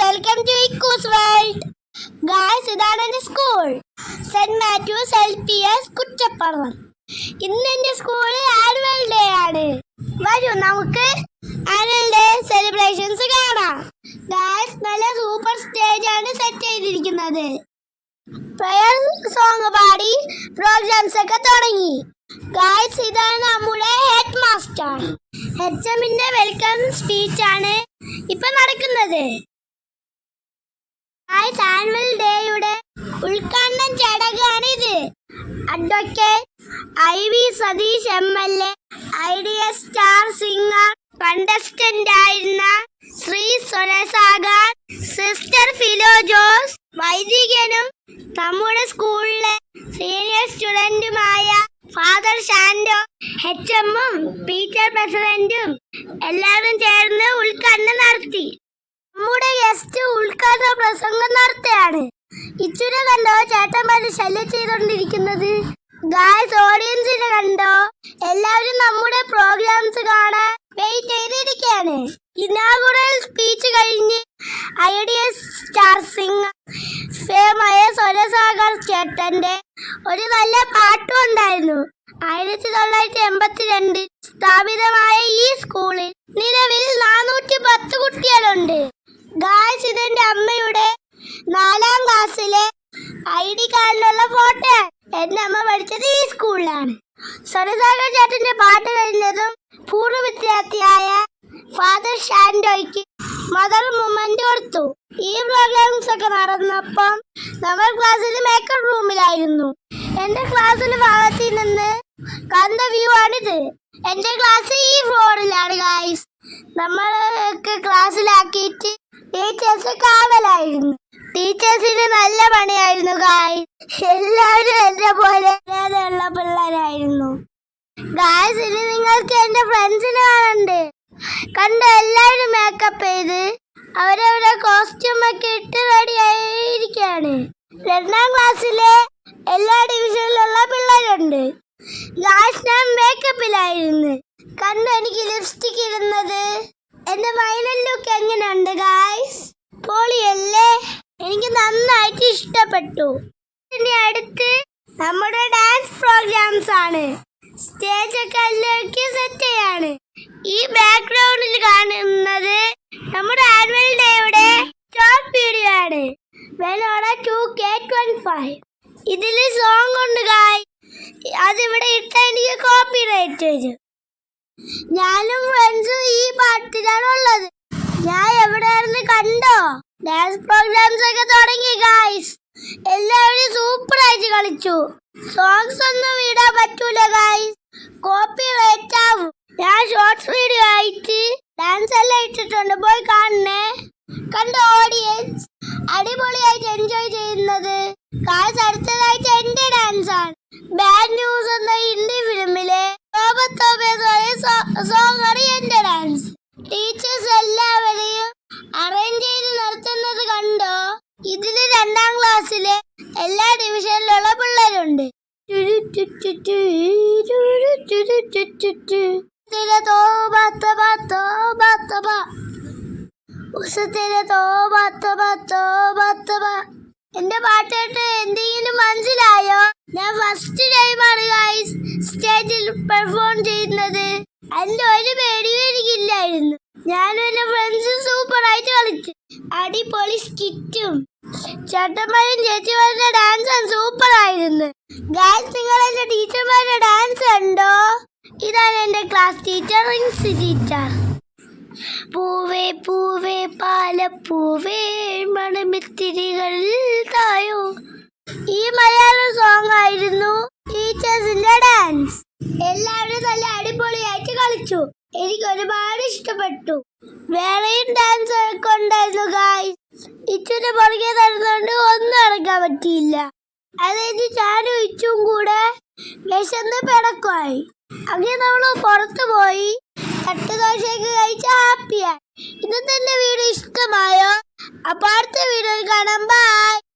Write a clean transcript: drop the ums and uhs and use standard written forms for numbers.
welcome to Iku's World. Guys, ഇതാണ് എൻ്റെ school, Saint Mathews LPS Kuttippuram. ഇന്ന് എൻ്റെ സ്കൂളിൽ ആനുവൽ ഡേ ആണ്. വരൂ നമുക്ക് ആനുവൽ ഡേ സെലിബ്രേഷൻസ് കാണാം. ഗായ്സ്, നല്ല സൂപ്പർ സ്റ്റേജ് ആണ് സെറ്റ് ചെയ്തിരിക്കുന്നത്. പ്രയർ സോങ് പാടി പ്രോഗ്രാംസ് ഒക്കെ തുടങ്ങി. ഗായ്സ്, ഇതാണ് നമ്മുടെ ഹെഡ് മാസ്റ്റർ. HMന്റെ വെൽക്കം സ്പീച്ച് ആണ് ഇപ്പൊ നടക്കുന്നത്. ഗായ്സ്, ആനുവൽ ഡേയുടെ ഉദ്ഘാടന ചടങ്ങാണിത്. Advocate IV Satheesh MLA, IDS star singer, contestant ആയിരുന്ന Shri Swarasagar, sister Philo Jose, വൈദികനും നമ്മുടെ സ്കൂളിലെ സീനിയർ സ്റ്റുഡന്റുമായ ഫാദർ ഷാൻഡോ, HMഉം ടീച്ചർ പ്രസിഡന്റും എല്ലാവരും ചേർന്ന് ഉദ്ഘാടനം നടത്തി. നമ്മുടെ ഗസ്റ്റ് ഉദ്ഘാടന പ്രസംഗം നടത്തുകയാണ്. ഇച്ചുനെ കണ്ടോ ചേട്ടന്മാര് ശല്യം ചെയ്തോണ്ടിരിക്കുന്നത്? ഗായ്സ്, ഓഡിയൻസിനെ കണ്ടോ? എല്ലാവരും നമ്മുടെ പ്രോഗ്രാംസ് കാണാൻ വെയിറ്റ് ചെയ്തിരിക്കുകയാണ്. ഇനാഗുറൽ സ്പീച്ച് കഴിഞ്ഞ് IDS സ്റ്റാർ സിംഗർ ഫേമായ സ്വരസാഗർ ചേട്ടന്റെ ഒരു നല്ല പാട്ടും ഉണ്ടായിരുന്നു. 1982 സ്ഥാപിതമായ ഈ സ്കൂളിൽ നിലവിൽ 410 കുട്ടികളുണ്ട്. ഗായ്സ്, ഇതെന്റെ അമ്മയുടെ 4ാം ക്ലാസ്സിലെ ID കാർഡിലുള്ള ഫോട്ടോ. എന്റെ അമ്മ പഠിച്ചത് ഈ സ്കൂളിലാണ്. സ്വരസാഗർ ചേട്ടന്റെ പാട്ട് കഴിഞ്ഞതും പൂർവ്വ വിദ്യാർത്ഥിയായ ഫാദർ ഷാൻഡോയ്ക്ക് മദർ മൂമെന്റ് കൊടുത്തു. ഈ പ്രോഗ്രാംസ് ഒക്കെ നടന്നപ്പം നമ്മൾ ക്ലാസ്സിൽ മേക്കപ്പ് റൂമിലായിരുന്നു. എന്റെ ക്ലാസ്സിൽ ഭാഗത്തിൽ നിന്ന് കണ്ട വ്യൂ ആണിത്. എന്റെ ക്ലാസ് ഈ ഫ്ലോറിലാണ്. ഗായ്സ്, നമ്മളൊക്കെ ക്ലാസ്സിലാക്കിയിട്ട് ടീച്ചേഴ്സ് കാവലായിരുന്നു. ടീച്ചേഴ്സിന് നല്ല പണിയായിരുന്നു. ഗായ്സ്, എല്ലാവരും എന്നെ പോലെ ഉള്ള പിള്ളേരായിരുന്നു. ഗായ്സ്, ഇനി നിങ്ങൾക്ക് എന്റെ ഫ്രണ്ട്സിനെ കാണണ്ടേ? കണ്ട എല്ലാവരും മേക്കപ്പ് ചെയ്ത് അവരവരുടെ കോസ്റ്റ്യൂം ഒക്കെ ഇട്ട് റെഡി ആയിരിക്കാണ്. 2ാം ക്ലാസ്സിലെ എല്ലാ ഡിവിഷനിലുള്ള പിള്ളേരുണ്ട്. ഗായ്സ്, ഞാൻ മേക്കപ്പിലായിരുന്നു. കണ്ടു എനിക്ക് ലിപ്സ്റ്റിക് ഇടുന്നത്. എന്റെ ഫൈനൽ ലുക്ക് എങ്ങനെയുണ്ട് ഗായ്സ്? പൊളിയല്ലേ? എനിക്ക് നന്നായിട്ട് ഇഷ്ടപ്പെട്ടു. ഇനി അടുത്ത് നമ്മുടെ ഡാൻസ് പ്രോഗ്രാംസ് ആണ്. സ്റ്റേജ് ഒക്കെ എല്ലാവർക്കും സെറ്റ് ചെയ്യാണ്. ഈ ബാക്ക്ഗ്രൗണ്ടിൽ കാണുന്നത് നമ്മുടെ ആനുവൽ ഡേയുടെ ഷോർട്ട് വീഡിയോ ആണ്. വെലോട 2K25. ഇതില് സോങ് ഉണ്ട് ഗായ്. അതിവിടെ ഇട്ട എനിക്ക് കോപ്പിറൈറ്റ് വരും. ഞാനും ഫ്രണ്ട്സും ഈ പാട്ടിലാണ് ഉള്ളത്. ഞാൻ എവിടെയായിരുന്നു കണ്ടോ? ഡാൻസ് പ്രോഗ്രാംസ് ഒക്കെ തുടങ്ങി ഗായ്സ്. എല്ലാവരും സൂപ്പർ ആയിട്ട് കളിച്ചു. സോങ്സ് ഒന്നും ഇടാൻ പറ്റൂല ഗായ്സ്, കോപ്പിറൈറ്റ് ആവും. ഞാൻ ഷോർട്സ് വീഡിയോ ആയിട്ട് ഡാൻസ് എല്ലാം ഇട്ടിട്ടുണ്ട്, പോയി കാണണേ. കണ്ട ഓഡിയൻസ് അടിപൊളിയായിട്ട് എൻജോയ് ചെയ്യുന്നത്. ഗായ്സ്, അടുത്തതായിട്ട് എന്റെ ഡാൻസ് ആണ്. ബാഡ് ന്യൂസ് എന്ന ഹിന്ദി ഫിലിമിലെ സോങ് ആണ് എന്റെ ഡാൻസ്. ടീച്ചേഴ്സ് എല്ലാവരെയും അറേഞ്ച് ചെയ്ത് നടത്തുന്നത് കണ്ടോ? ഇതില് 2ാം ക്ലാസ്സിലെ എല്ലാ ഡിവിഷനിലുള്ള പിള്ളേരുണ്ട്. എന്റെ പാട്ട് കേട്ട് എന്തെങ്കിലും മനസ്സിലായോ? ഞാൻ ഫസ്റ്റ് ടൈമാണ് ഗായ്സ് സ്റ്റേജിൽ പെർഫോം ചെയ്യുന്നത്. അതിന്റെ ഒരു പേടിയും എനിക്കില്ലായിരുന്നു. ഞാനും എന്റെ ഫ്രണ്ട്സും സൂപ്പർ ആയിട്ട് കളിച്ചു. അടിപൊളി സ്കിറ്റും ചേട്ടന്മാരും ചേച്ചിമാരുടെ ഡാൻസും സൂപ്പർ ആയിരുന്നു. ഗായ്സ്, നിങ്ങൾ എന്റെ ടീച്ചർമാരുടെ ഡാൻസ് കണ്ടോ? ഇതാണ് എന്റെ ക്ലാസ് ടീച്ചർ, റിൻസി ടീച്ചർ. പൂവേ പൂവേ പാലപ്പൂവേ മണമിത്തിരികൾ തായോ. ഈ മലയാളം സോങ് ആയിരുന്നു ടീച്ചേഴ്സിന്റെ ഡാൻസ്. എല്ലാവരും നല്ല അടിപൊളിയായിട്ട് കളിച്ചു. എനിക്ക് ഒരുപാട് ഇഷ്ടപ്പെട്ടു. വേറെയും ഡാൻസ് ഒക്കെ ഉണ്ടായിരുന്നു ഗായ്സ്. ഇച്ചുന്റെ പുറകെ നടന്നുകൊണ്ട് ഒന്നും ഇറങ്ങാൻ പറ്റിയില്ല. അതായത് ഞാനും ഇച്ചും കൂടെ വിശന്ന് പിടക്കമായി. അങ്ങനെ നമ്മൾ പുറത്തു പോയി തട്ടുദോശയൊക്കെ കഴിച്ച് ഹാപ്പിയായി. ഇന്നത്തെ വീഡിയോ ഇഷ്ടമായോ? അപ്പൊ അടുത്ത വീഡിയോയിൽ കാണാം. ബൈ.